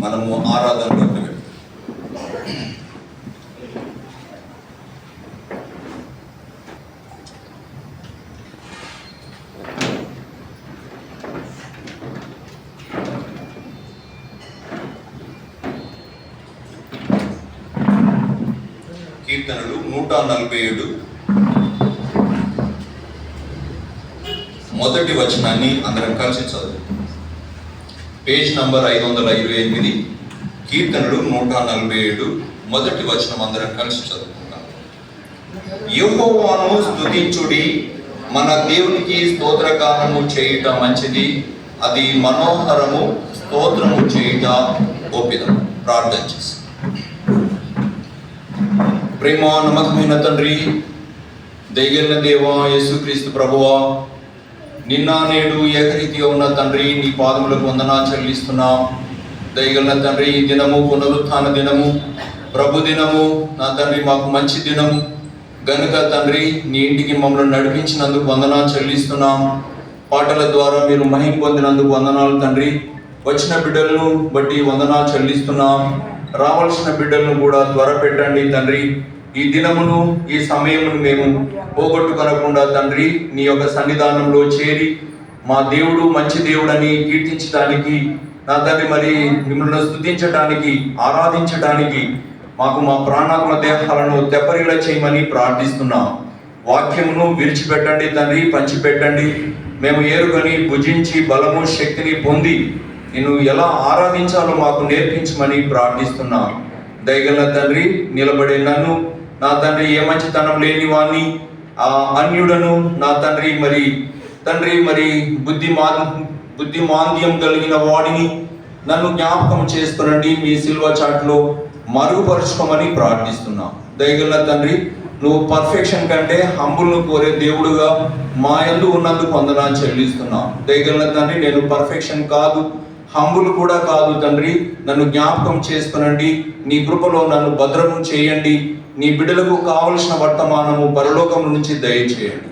మనము ఆరాధనలోకి వెళ్తాం. కీర్తనలు 147 మొదటి వచనాన్ని అందరం కలిసి చదువు. పేజ్ నంబర్ 528, కీర్తనలు 147 మొదటి వచనం అందరం కలిసి చదువుకుంటాం. యెహోవాను స్తుతించుడి, మన దేవునికి స్తోత్రగానము చేయుట మంచిది, అది మనోహరము, స్తోత్రము చేయుట ఓపిదం. ప్రార్థన చేసి. ప్రేమ నమ్మకమైన తండ్రి, దయగలిగిన దేవా, యేసుక్రీస్తు ప్రభువా, నిన్న నేడు ఏకరీతిగా ఉన్న తండ్రి, నీ పాదములకు వందనాలు చెల్లిస్తున్నాం. దయగలిగిన తండ్రి, ఈ దినము పునరుత్థాన దినము, ప్రభు దినము నా తండ్రి, మాకు మంచి దినము గనుక తండ్రి, నీ ఇంటికి మమ్మల్ని నడిపించినందుకు వందనాలు చెల్లిస్తున్నాం. పాటల ద్వారా మీరు మహిమ పొందినందుకు వందనాలు తండ్రి. వచ్చిన బిడ్డలను బట్టి వందనాలు చెల్లిస్తున్నాం. రావాల్సిన బిడ్డలను కూడా త్వర పెట్టండి తండ్రి. ఈ దినమును, ఈ సమయమును మేము పోగొట్టుకొనకుండా తండ్రి, నీ యొక్క సన్నిధానంలో చేరి మా దేవుడు మంచి దేవుడని కీర్తించడానికి నా తండ్రి, మరి మిమ్మల్ని స్తుతించడానికి, ఆరాధించడానికి మాకు మా ప్రాణాత్మ దేహాలను తెప్పరిలా చేయమని ప్రార్థిస్తున్నాం. వాక్యమును విడిచిపెట్టండి తండ్రి, పంచిపెట్టండి. మేము ఏరుకొని భుజించి బలము శక్తిని పొంది నిన్ను ఎలా ఆరాధించాలో మాకు నేర్పించమని ప్రార్థిస్తున్నాం. దయగల తండ్రి, నిలబడే నన్ను నా తండ్రి, ఏ మంచితనం లేని వాణ్ణి, అన్యుడను నా తండ్రి, మరి బుద్ధిమాంద్యం కలిగిన వాడిని నన్ను జ్ఞాపకం చేసుకునండి. మీ సిల్వ చాట్లో మరుగుపరుచుకోమని ప్రార్థిస్తున్నాం. దయగల తండ్రి, నువ్వు పర్ఫెక్షన్ కంటే హంబుల్ను కోరే దేవుడుగా మా యందు ఉన్నందుకు వందనాలు చెల్లిస్తున్నాం. దయగల తండ్రి, నేను పర్ఫెక్షన్ కాదు, హంబుల్ కూడా కాదు తండ్రి. నన్ను జ్ఞాపకం చేసుకునండి. నీ కృపలో నన్ను భద్రము చేయండి. నీ బిడ్డలకు కావలసిన వర్తమానము పరలోకం నుంచి దయచేయండి.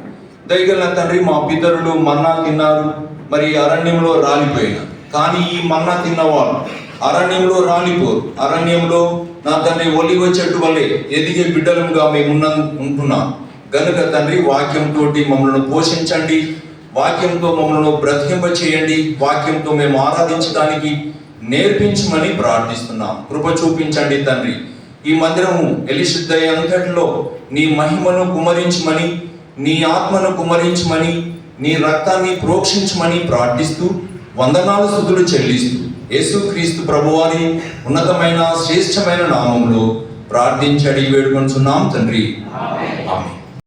దయగల తండ్రి, మా పితరులు మన్నా తిన్నారు, మరి అరణ్యంలో రాలిపోయినారు. కానీ ఈ మన్నా తిన్నవాళ్ళు అరణ్యంలో రాలిపోరు. అరణ్యంలో నా తండ్రి, ఒలివ చెట్టు వలె ఎదిగే బిడ్డలుగా మేము ఉంటున్నాం గనుక తండ్రి, వాక్యంతో మమ్మల్ని పోషించండి. వాక్యంతో మమ్మల్ని బ్రతికింప చేయండి. వాక్యంతో మేము ఆరాధించడానికి నేర్పించమని ప్రార్థిస్తున్నాం. కృప చూపించండి తండ్రి. ఈ మందిరము ఎలిశుద్ధ అంతటిలో నీ మహిమను కుమరించమని, నీ ఆత్మను కుమరించమని, నీ రక్తాన్ని ప్రోక్షించమని ప్రార్థిస్తూ వందనాలు స్తుతులు చెల్లిస్తూ యేసుక్రీస్తు ప్రభువారి ఉన్నతమైన శ్రేష్టమైన నామంలో ప్రార్థించడి వేడుకొంచున్నాం తండ్రి. ఆమేన్.